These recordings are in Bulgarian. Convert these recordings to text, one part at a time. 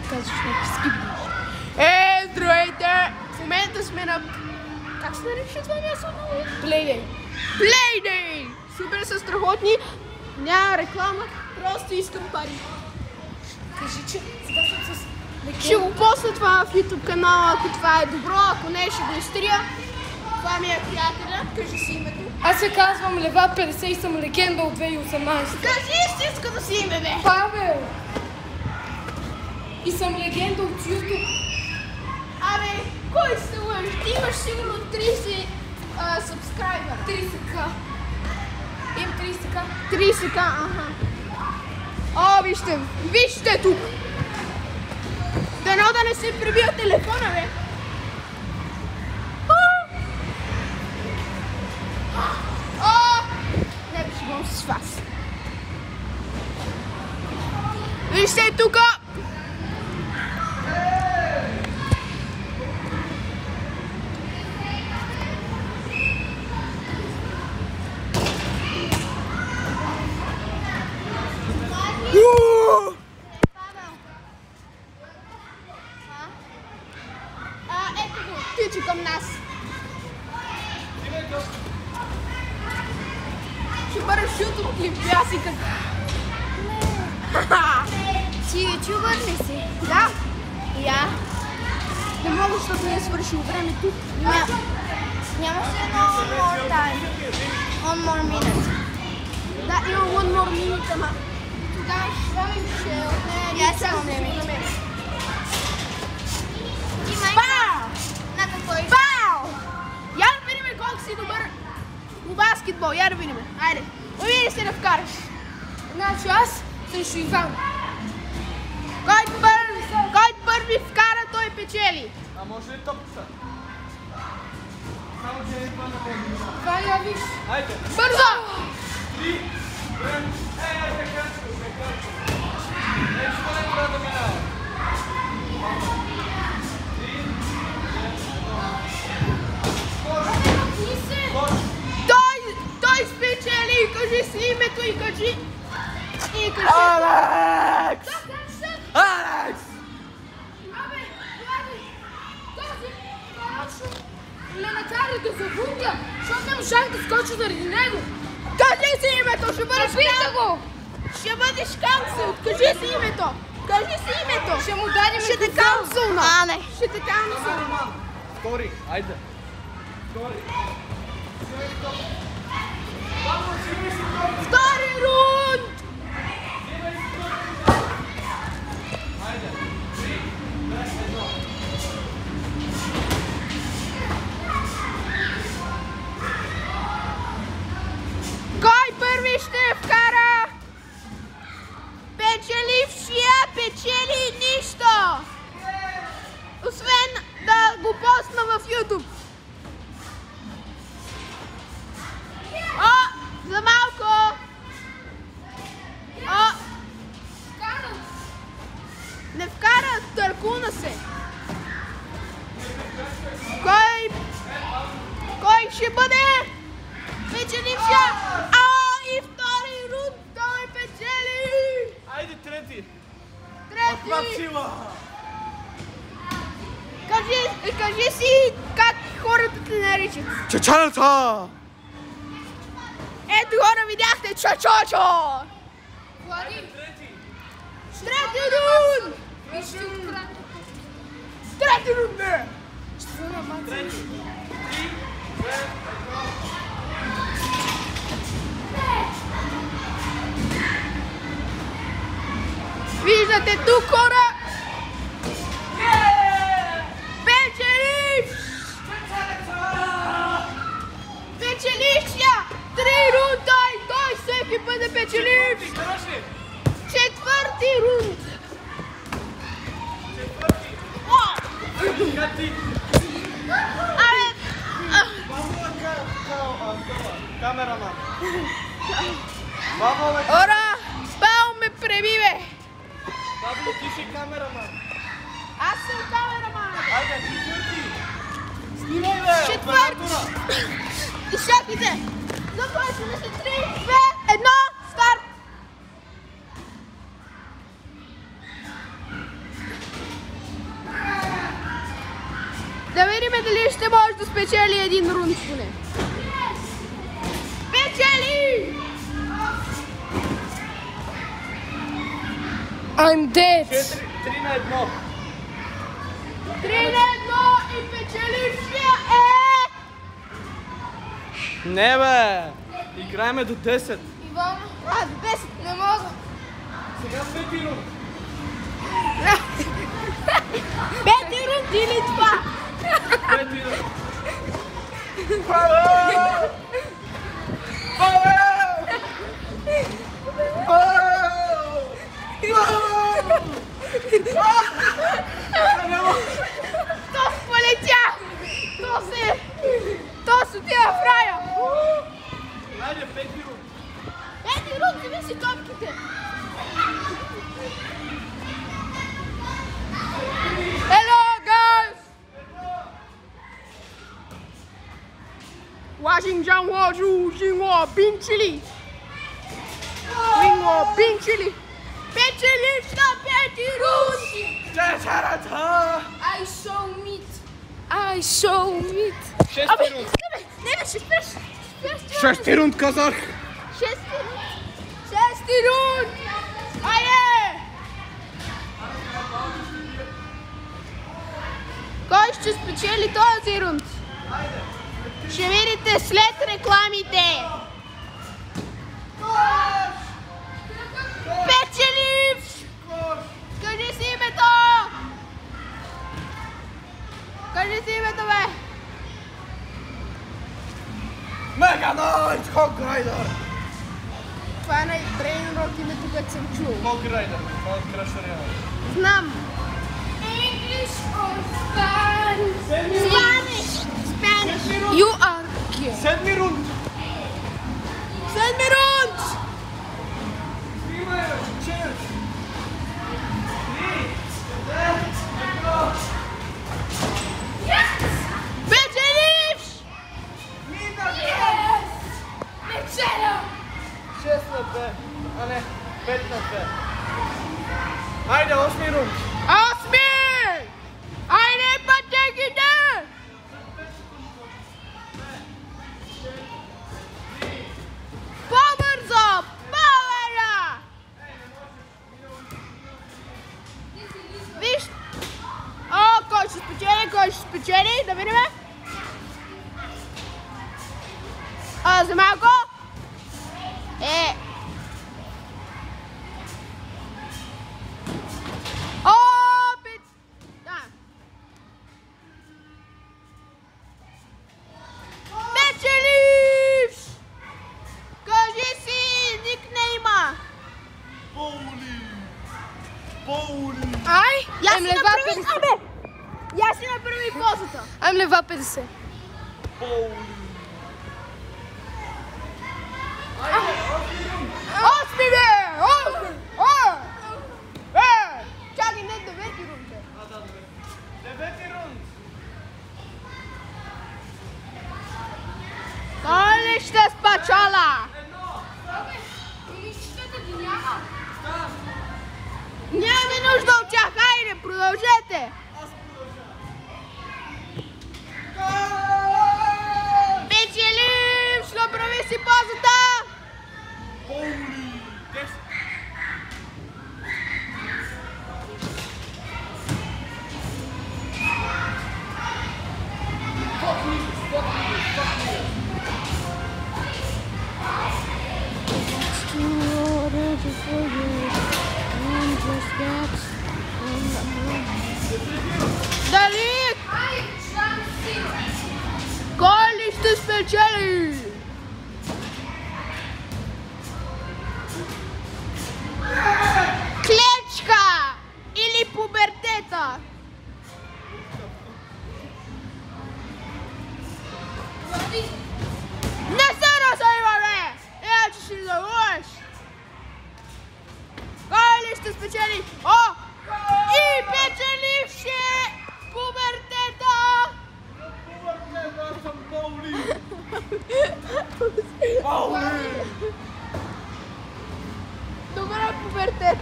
казваш някакви скипнеш. Здравейте! В момента сме на... Как се нарича това място? Playday. Playday! Супер са страхотни. Няма реклама, просто искам пари. Кажи, че сега съм с... Ще го посля това в YouTube канала, ако това е добро, ако не ще го изтрия. Това ми е приятеля, кажи си името. Аз се казвам Лева 50 и съм легенда от 2018. Кажи истинското си име, бе! Павел! И съм легенда от YouTube. Абе, кой сте лъж? Ти имаш сигурно 30 сабскрайбера. 30к. Имам 30к. 30к, аха. О, вижте тук. Дано да не се прибия телефона, бе. Не би шибам с вас. Вижте тук. Ето го, тичи към нас. Ще бъдеш YouTube клип, аз и как... Ти ютубър ли си? Да? Я. Не мога, защото не е свършил времето. Нямаш ли едно one more time? One more minute. Да, имам one more minute, ама тогава ще слагам, че отнея Аз имам време. Бау! На какво и? Бау! Я да видим колко си добър у баскетбол. Я да видим. Айде. Умей се да вкараш. Значи аз срещу Иван. Който първи вкара, той печели. А може ли топката? Само че не това на мен. Това я виж. Айде! Бързо! 3, 2, така. Нещо не трябва да минава. Той спечели. Кажи си името и кажи. Алекс! Алекс! Абе, Влади, този нарочно Не накара да забудя, защото не можах да скоча заради него. кажи си името, ще бъдеш го! Ще бъдеш канцел. Кажи си името. Кажи си името. Ще му дадем Ще те канцелна. Ще те канцелна. Втори, айде. Втори. Втори рунд. Айде. 3, 2, 1. Кой първи ще вкара? Печелившия печели нищо. Освен да го посна в YouTube. О, за малко. О, не вкара, търкуна се. Кой ще бъде? Печелившия. И втори рунд той печели. Айде, трети. Трети. Сила. Кажи си как хората те наричат. Чачаната! Ето хора, видяхте Чачочо! Влади, Трети рунд! вижте открат. Трети рунд, бе! Ще се намацам. Трети. 3, 2, 1. Виждате тук хора! Печелиш! Печелищия! 3 рунда и той всеки път е печелив! Четвърти рунд! Кати! Абе! Камераман. Ора! Бал ме преби, бе! Павло, ти си камераман. Аз съм камераман! Айде, четвърти. Снимай, бе! Четвърти! Изчакайте! Започваме се 3, 2, 1, старт! дали ще може да спечели един рунд поне. Спечели! I'm dead. 3 на 1. 3 на 1 и печелившия Не бе! Играеме до 10. Иван, аз без не мога. Сега пети рунд. Пети рунд или това? Пети рунд. Павел! Павел! То полетя! То се отива в рая! Хайде, пети рунд. Пети рунд, зависи топките! Hello guys! Washing Zhang Hua Zhu Xing Hua Bin Chili! Wing Hua Bin Chili! Печеливша пети рунд! Чачарата! I show meat. I show meat. Шести рунд. Не бе, ще спеш! Шести рунд казах. Шести рунд! Айде! Кой ще спечели този рунд? Ще видите след рекламите! Печеливш! Кажи си името! Кажи си името, бе! Мега Найт! Хок Райдър! Това е най-брейн рок името, което съм чул. Хок Райдър. Това е Краш Арена. Знам! English or Spanish? Spanish! You are gay. Седми рунд. Седми рунд! Снимай, чеш. Печеливш! Yes! Мечера! 6 на 2. А не, 5 на 2. Хайде, 8 рунд. Осми! Айде, пътеките! По-бързо! По-бързо! Виж! О, кой ще спечели? Кой ще спечели? Да видим. За малко. Опит! Да. Печеливш! Кажи си никнейма! Боули! Ай! Я I'm си лева направи... 50. Абе! Я си направи позата. I'm лева 50. Боули! Осми, бе! Осми! Чакай, не, 9 рунд. А, да, 9 рунд. Кой ли ще спечела? Личката ги няма. Нямаме нужда от тях, хайде, продължете! Печеливш, направи си позата! Боули! 10. Дали? Ай, шанси. Кой ли ще спечели? Клечка или пубертета? Не се разсейва, бе! Иначе ще завоеш! Кой ли ще спечели? О! И печеливши пубертета! Аз съм Боули! Боули! Добре, пубертет!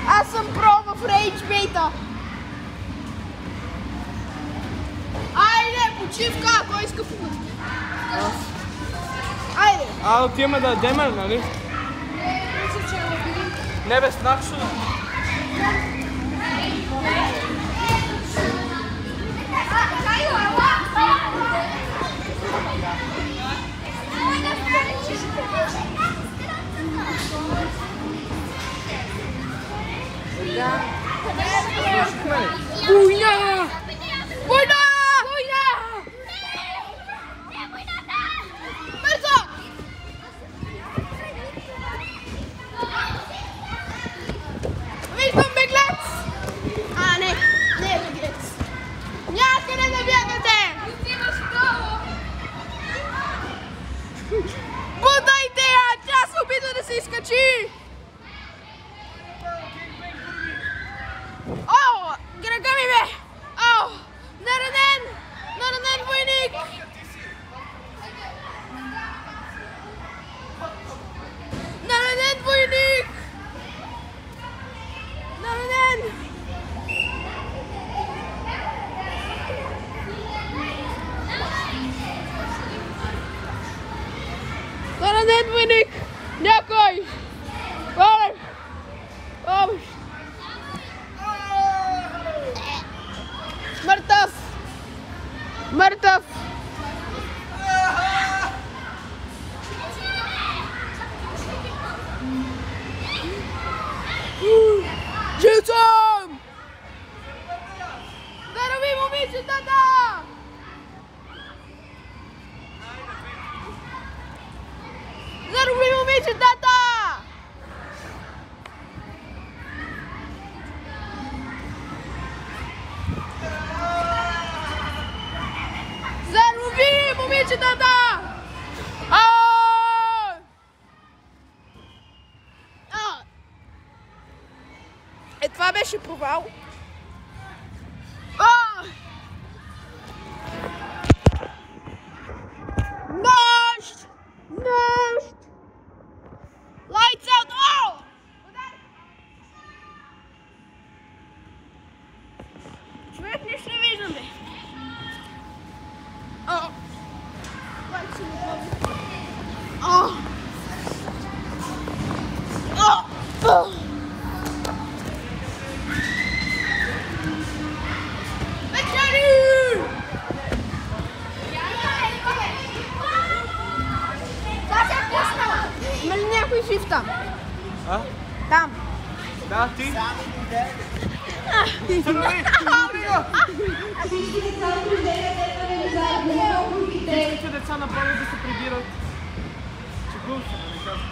Аз съм про в Rage Beta! Почивка, кой иска помътки? Айде! Отиваме да ядем, нали? Мисля, че е лабиринт. Не бе, страх ще. Война! Война! Война! Бързо! Виждам беглец! Не е беглец. Някъде да бягате! Взимаш долу! Бутайте я! Тя се опитва да се изкачи! О! Кръга ми бе! О! Наранен! Наранен войник! Наранен войник! Наранен! Наранен войник! Някой! Помощ! Помощ! Мъртъв! Мъртъв! Жив съм! Здрави, момичетата! Здрави, момичетата! Зарови, момичетата! Това беше провал. Нощ! Нощ! Lights out! Човек, нищо не виждам, бе. Има ли някой жив там? Там. Да, ти? Всичките деца направо да се прибират. Чекул се, да не кажа.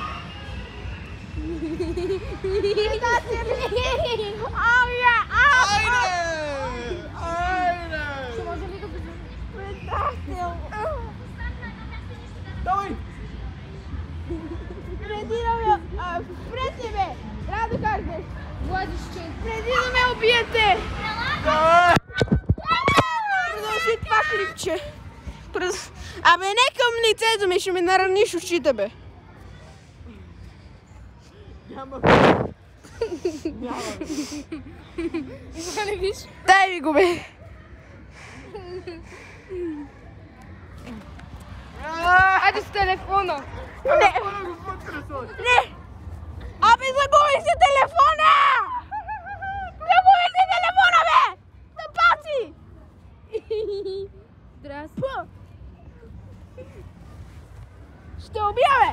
Айде! Ще може ли да го Предател! Давай! Преди да ме... Спрете бе! Трябва да кажеш. Владище? Преди да ме убиете! Продължи това клипче. Абе, не към лицето ми, ще ми нараниш ушите, бе. Няма. Това не виж? Дай ми го, бе. Айде с телефона. Не! Не! Абе, загуби си телефона! Загуби си телефона, бе! Тъпаци! Здрасти. Ще убия, бе!